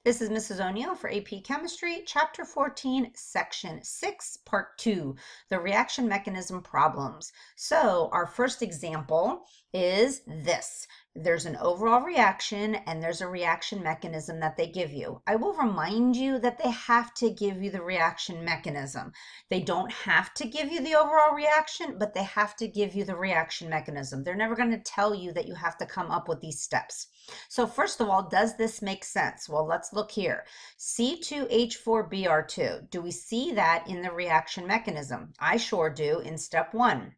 This is Mrs. O'Neill for AP Chemistry, Chapter 14, Section 6, Part 2, the reaction mechanism problems. So our first example is this. There's an overall reaction and there's a reaction mechanism that they give you. I will remind you that they have to give you the reaction mechanism. They don't have to give you the overall reaction, but they have to give you the reaction mechanism. They're never going to tell you that you have to come up with these steps. So first of all, does this make sense? Well, let's look here. C2H4Br2. Do we see that in the reaction mechanism? I sure do in step 1.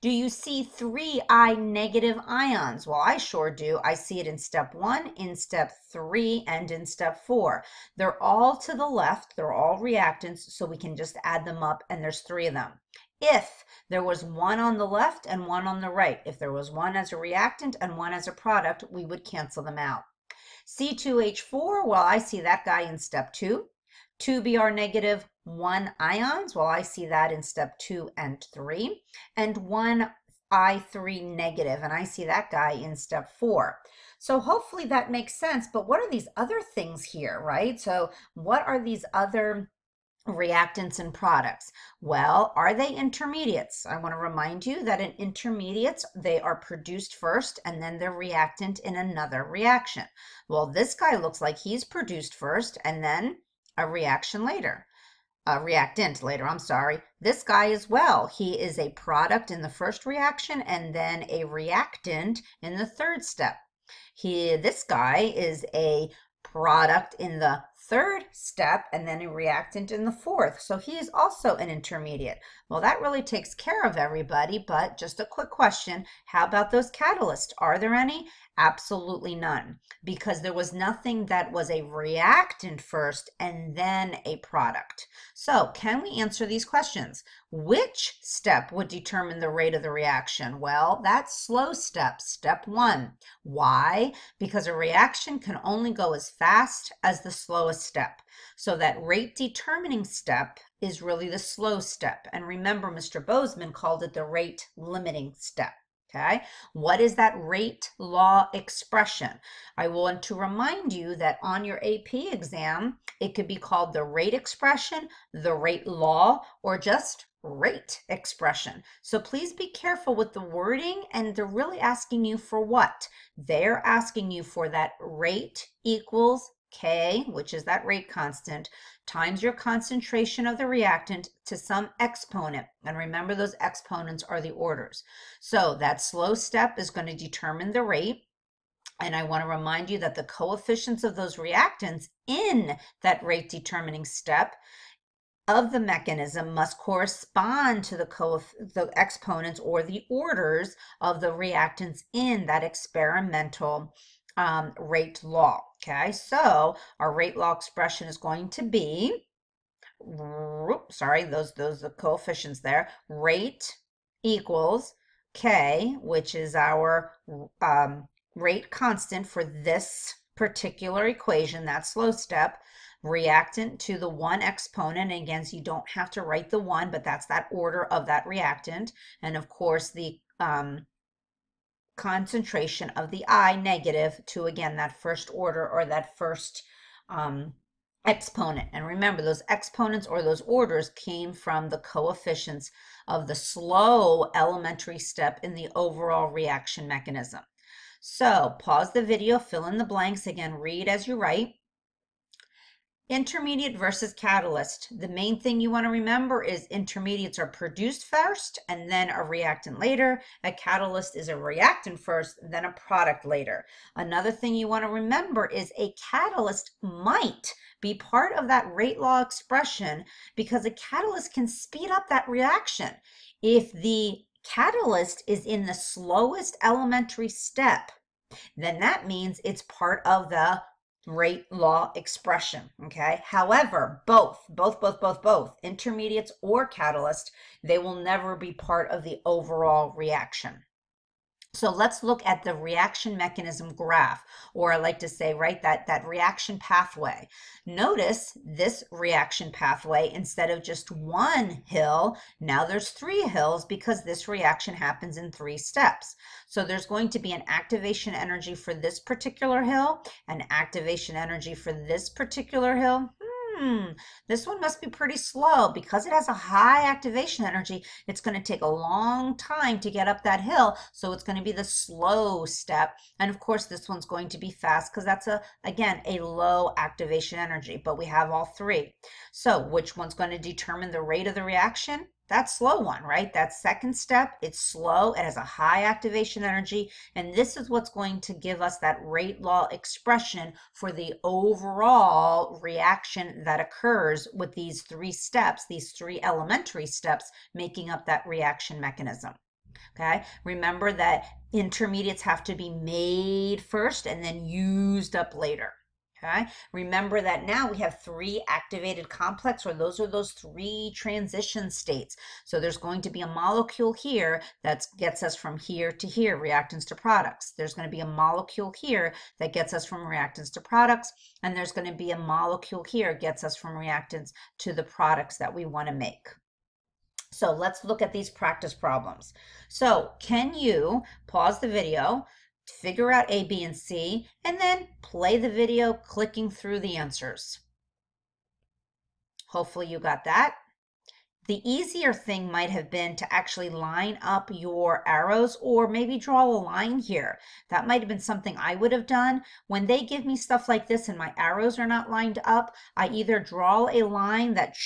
Do you see 3 I negative ions? Well, I sure do. I see it in step 1, in step 3, and in step 4. They're all to the left. They're all reactants, so we can just add them up, and there's 3 of them. If there was one on the left and one on the right, if there was one as a reactant and one as a product, we would cancel them out. C2H4, well, I see that guy in step 2. 2Br negative 1 ions, well, I see that in step 2 and 3. And 1 I3 negative, and I see that guy in step 4. So hopefully that makes sense, but what are these other things here, right? So what are these other reactants and products? Well, are they intermediates? I want to remind you that in intermediates, they are produced first and then they're reactant in another reaction. Well, this guy looks like he's produced first and then a reaction later. A reactant later, I'm sorry. This guy as well. He is a product in the first reaction and then a reactant in the third step. This guy is a product in the third step and then a reactant in the fourth. So he is also an intermediate. Well, that really takes care of everybody, but just a quick question. How about those catalysts? Are there any? Absolutely none, because there was nothing that was a reactant first and then a product. So can we answer these questions? Which step would determine the rate of the reaction? Well, that's slow step, step 1. Why? Because a reaction can only go as fast as the slowest step. So that rate determining step is really the slow step. And remember, Mr. Bozeman called it the rate limiting step. Okay, what is that rate law expression? I want to remind you that on your AP exam, it could be called the rate expression, the rate law, or just rate expression. So please be careful with the wording, and they're really asking you for what? They're asking you for that rate equals K, which is that rate constant, times your concentration of the reactant to some exponent. And remember, those exponents are the orders. So that slow step is going to determine the rate. And I want to remind you that the coefficients of those reactants in that rate determining step of the mechanism must correspond to the exponents or the orders of the reactants in that experimental rate law. Okay, so our rate law expression is going to be, sorry, those are the coefficients there. Rate equals K, which is our rate constant for this particular equation, that slow step, reactant to the 1 exponent. And again, so you don't have to write the 1, but that's that order of that reactant. And of course, the concentration of the I negative to, again, that first order or that first exponent. And remember, those exponents or those orders came from the coefficients of the slow elementary step in the overall reaction mechanism. So pause the video, fill in the blanks. Again, read as you write. Intermediate versus catalyst. The main thing you want to remember is intermediates are produced first and then a reactant later. A catalyst is a reactant first, then a product later. Another thing you want to remember is a catalyst might be part of that rate law expression because a catalyst can speed up that reaction. If the catalyst is in the slowest elementary step, then that means it's part of the rate law expression. Okay, however, both intermediates or catalyst, they will never be part of the overall reaction. So let's look at the reaction mechanism graph, or I like to say, right, that reaction pathway. Notice this reaction pathway, instead of just one hill, now there's 3 hills because this reaction happens in 3 steps. So there's going to be an activation energy for this particular hill, an activation energy for this particular hill. This one must be pretty slow because it has a high activation energy. It's going to take a long time to get up that hill, so it's going to be the slow step. And of course, this one's going to be fast because that's again a low activation energy, but we have all 3. So which one's going to determine the rate of the reaction? That slow one, right? That second step, it's slow, it has a high activation energy, and this is what's going to give us that rate law expression for the overall reaction that occurs with these 3 steps, these 3 elementary steps making up that reaction mechanism. Okay, remember that intermediates have to be made first and then used up later. Okay, remember that now we have 3 activated complex, or those are those 3 transition states. So there's going to be a molecule here that gets us from here to here, reactants to products. There's going to be a molecule here that gets us from reactants to products, and there's going to be a molecule here gets us from reactants to the products that we want to make. So let's look at these practice problems. So can you pause the video, figure out A, B, and C, and then play the video clicking through the answers? Hopefully you got that. The easier thing might have been to actually line up your arrows, or maybe draw a line here. That might have been something I would have done. When they give me stuff like this and my arrows are not lined up, I either draw a line that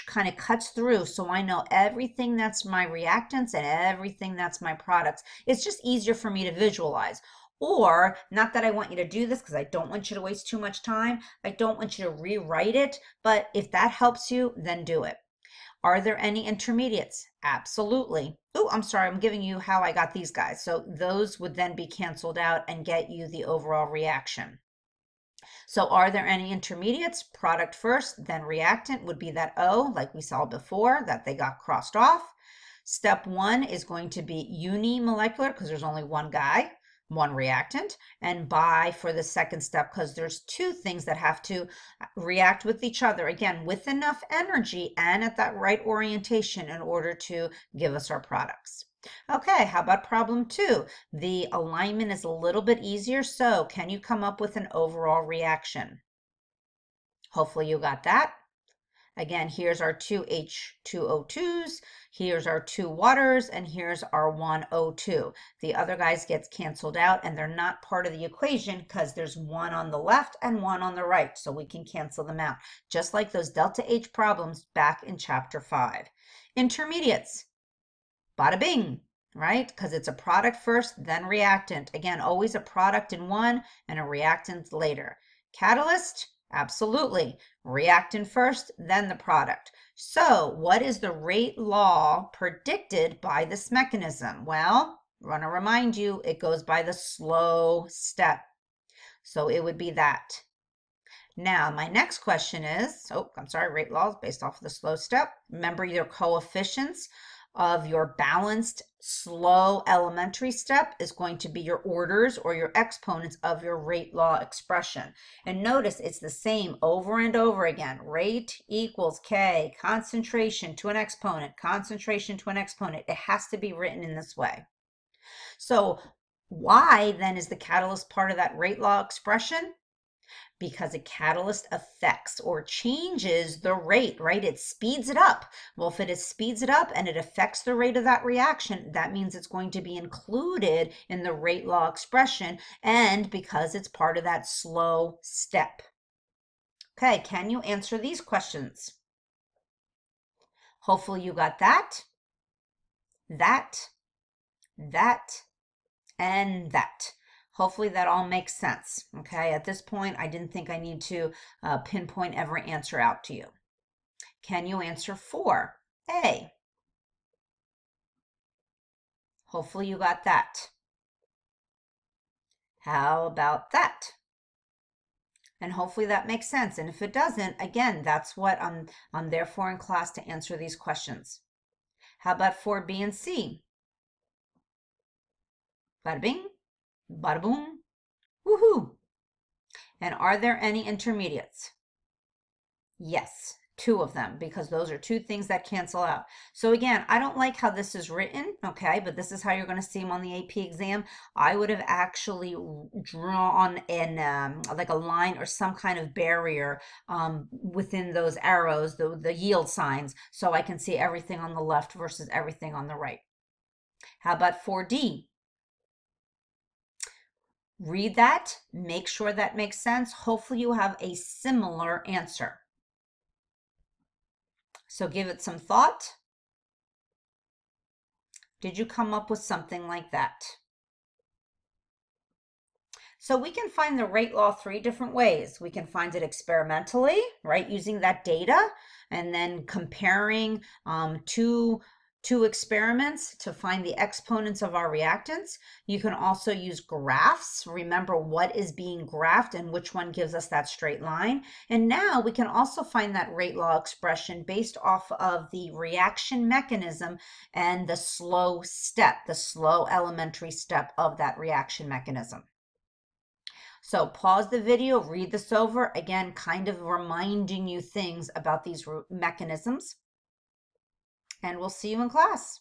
kind of cuts through so I know everything that's my reactants and everything that's my products. It's just easier for me to visualize. Or, not that I want you to do this because I don't want you to waste too much time. I don't want you to rewrite it, but if that helps you, then do it. Are there any intermediates? Absolutely. Oh, I'm sorry, I'm giving you how I got these guys. So those would then be canceled out and get you the overall reaction. So are there any intermediates? Product first, then reactant would be that O, like we saw before, that they got crossed off. Step 1 is going to be unimolecular because there's only one guy, one reactant, and bi for the second step because there's 2 things that have to react with each other, again, with enough energy and at that right orientation in order to give us our products. Okay, how about problem 2? The alignment is a little bit easier, so can you come up with an overall reaction? Hopefully you got that. Again, here's our 2 H2O2s, here's our 2 waters, and here's our 1 O2. The other guys gets canceled out, and they're not part of the equation because there's one on the left and one on the right, so we can cancel them out, just like those delta H problems back in chapter 5. Intermediates, bada bing, right? Because it's a product first, then reactant. Again, always a product in one and a reactant later. Catalyst, absolutely. Reactant first, then the product. So what is the rate law predicted by this mechanism? Well, I want to remind you, it goes by the slow step. So it would be that. Now, my next question is, rate law is based off of the slow step. Remember your coefficients of your balanced slow elementary step is going to be your orders or your exponents of your rate law expression. And notice it's the same over and over again. Rate equals K, concentration to an exponent, concentration to an exponent. It has to be written in this way. So why then is the catalyst part of that rate law expression? Because a catalyst affects or changes the rate, right? It speeds it up. Well, if it speeds it up and it affects the rate of that reaction, that means it's going to be included in the rate law expression, and because it's part of that slow step. Okay, can you answer these questions? Hopefully you got that, and that. Hopefully that all makes sense. Okay, at this point, I didn't think I need to pinpoint every answer out to you. Can you answer 4A? Hopefully you got that. How about that? And hopefully that makes sense. And if it doesn't, again, that's what I'm there for in class, to answer these questions. How about 4B and C? Bada bing, bada boom, woohoo. And are there any intermediates? Yes, two of them, because those are two things that cancel out. So again, I don't like how this is written, okay, but this is how you're going to see them on the AP exam. I would have actually drawn in like a line or some kind of barrier within those arrows, the yield signs, so I can see everything on the left versus everything on the right. How about 4D? Read that, make sure that makes sense. Hopefully you have a similar answer. So give it some thought. Did you come up with something like that? So we can find the rate law three different ways. We can find it experimentally, right, using that data and then comparing two experiments to find the exponents of our reactants. You can also use graphs. Remember what is being graphed and which one gives us that straight line. And now we can also find that rate law expression based off of the reaction mechanism and the slow step, the slow elementary step of that reaction mechanism. So pause the video, read this over, again, kind of reminding you things about these mechanisms, and we'll see you in class.